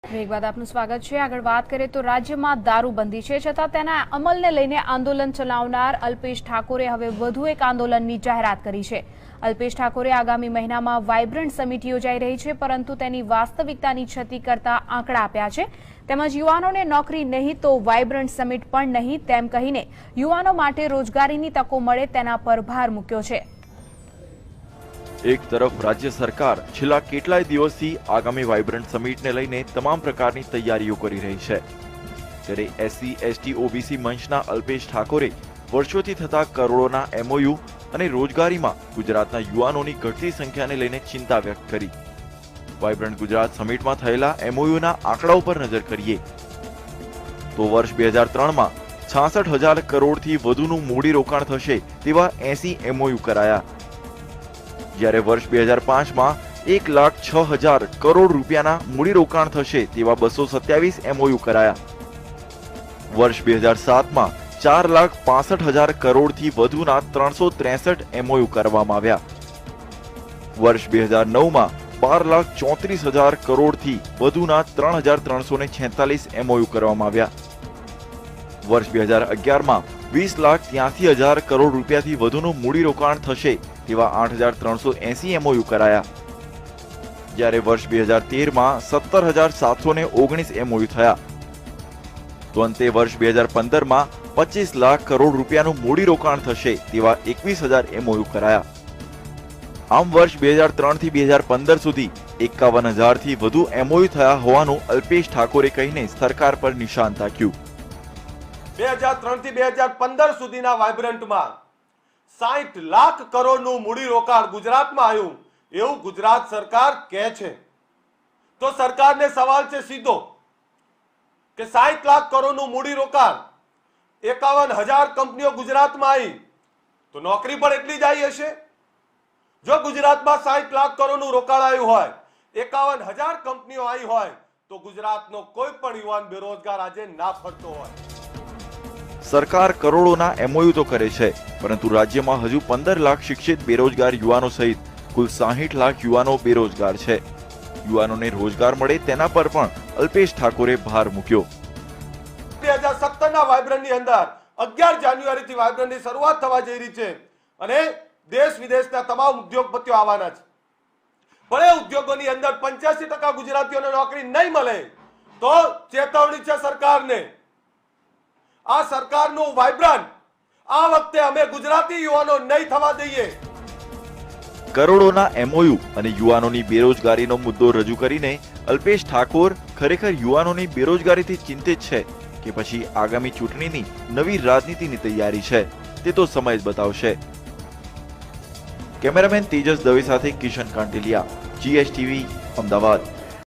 એક બાદ આપનું સ્વાગત છે। આગળ વાત કરીએ તો રાજ્યમાં દારૂબંધી છે, છતાં તેના અમલને લઈને આંદોલન ચલાવનાર અલ્પેશ ઠાકોરે હવે વધુ એક આંદોલનની જાહેરાત કરી છે। અલ્પેશ ઠાકોરે આગામી મહિનામાં વાઇબ્રન્ટ સમિટ યોજાઈ રહી છે, પરંતુ તેની વાસ્તવિકતાની છતી કરતા આંકડા આપ્યા છે। તેમજ યુવાનોને નોકરી નહીં તો વાઇબ્રન્ટ સમિટ પણ નહીં તેમ કહીને યુવાનો માટે રોજગારીની તકો મળે તેના પર ભાર મૂક્યો છે। એક તરફ રાજ્ય સરકાર છેલ્લા કેટલાય દિવસથી આગામી વાઇબ્રન્ટ સમિટને લઈને તમામ પ્રકારની તૈયારીઓ કરી રહી છે, ત્યારે એસસી એસટી ઓબીસી મંચના અલ્પેશ ઠાકોરે વર્ષોથી થતા કરોડોના એમઓયુ અને રોજગારીમાં ગુજરાતના યુવાનોની ઘટતી સંખ્યાને લઈને ચિંતા વ્યક્ત કરી। વાઇબ્રન્ટ ગુજરાત સમિટમાં થયેલા એમઓયુના આંકડા ઉપર નજર કરીએ તો વર્ષ 2003માં 66,000 કરોડથી વધુનું મૂડીરોકાણ થશે તેવા 80 એમઓયુ કરાયા, જ્યારે વર્ષ 2005માં 1,06,000 કરોડ રૂપિયાના મૂડીરોકાણ થશે તેવા 227 એમઓયુ કરાયા। વર્ષ 2007માં 4,65,000 કરોડથી વધુના 363 એમઓયુ કરવામાં આવ્યા। વર્ષ 2009માં 12,34,000 કરોડથી વધુના 3,346 એમઓયુ કરવામાં આવ્યા। વર્ષ 2011માં 20,83,000 કરોડ રૂપિયાથી વધુનું મૂડીરોકાણ થશે તેવા 8,380 એમઓયુ કરાયા, જ્યારે વર્ષ 2013માં 17,719 એમઓયુ થયા, તો અંતે વર્ષ 2015માં 25 લાખ કરોડ રૂપિયાનું મૂડીરોકાણ થશે તેવા 21,000 એમઓયુ કરાયા। આમ વર્ષ 2003 થી 2015 સુધી 51,000 થી વધુ એમઓયુ થયા હોવાનું અલ્પેશ ઠાકોરે કહીને સરકાર પર નિશાન તાક્યું। 2003 થી 2015 સુધીના વાઇબ્રન્ટમાં 60 લાખ કરોડનું મૂડીરોકાણ ગુજરાતમાં આવ્યું એવું ગુજરાત સરકાર કહે છે। તો સરકારને સવાલ છે સીધો કે 60 લાખ કરોડનું મૂડીરોકાણ 51,000 કંપનીઓ ગુજરાતમાં આવી તો નોકરી પણ એટલી જ આવી હશે। જો ગુજરાતમાં 60 લાખ કરોડનું રોકાણ આવ્યું હોય, 51,000 કંપનીઓ આવી હોય તો ગુજરાતનો કોઈ પણ યુવાન બેરોજગાર આજે ના ફરતો હોય। સરકાર કરોડોના એમઓયુ તો કરે છે, પરંતુ રાજ્યમાં હજુ 15 લાખ શિક્ષિત બેરોજગાર યુવાનો સહિત કુલ 60 લાખ યુવાનો બેરોજગાર છે। યુવાનોને રોજગાર મળે તેના પર પણ અલ્પેશ ઠાકોરે ભાર મૂક્યો। 2017ના વાઇબ્રન્ટની અંદર 11 જાન્યુઆરીથી વાઇબ્રન્ટની શરૂઆત થવા જઈ રહી છે અને દેશ વિદેશના તમામ ઉદ્યોગપતિઓ આવવાના છે, પણ એ ઉદ્યોગોની અંદર 85% ગુજરાતીઓને નોકરી નહીં મળે તો ચેતવણી છે સરકારને। આ સરકારનું વાઇબ્રન્ટ આ વખતે અમે ગુજરાતી યુવાનો નહીં થવા દઈએ। કરોડોના એમઓયુ અને યુવાનોની બેરોજગારીનો મુદ્દો રજૂ કરીને અલ્પેશ ઠાકોર ખરેખર યુવાનોની બેરોજગારીથી ચિંતિત છે કે પછી આગામી ચૂંટણીની નવી રાજનીતિની તૈયારી છે, તે તો સમય જ બતાવશે। કેમેરામેન તેજસ દવે સાથે કિશન કાંટેલિયા, GSTV, અમદાવાદ।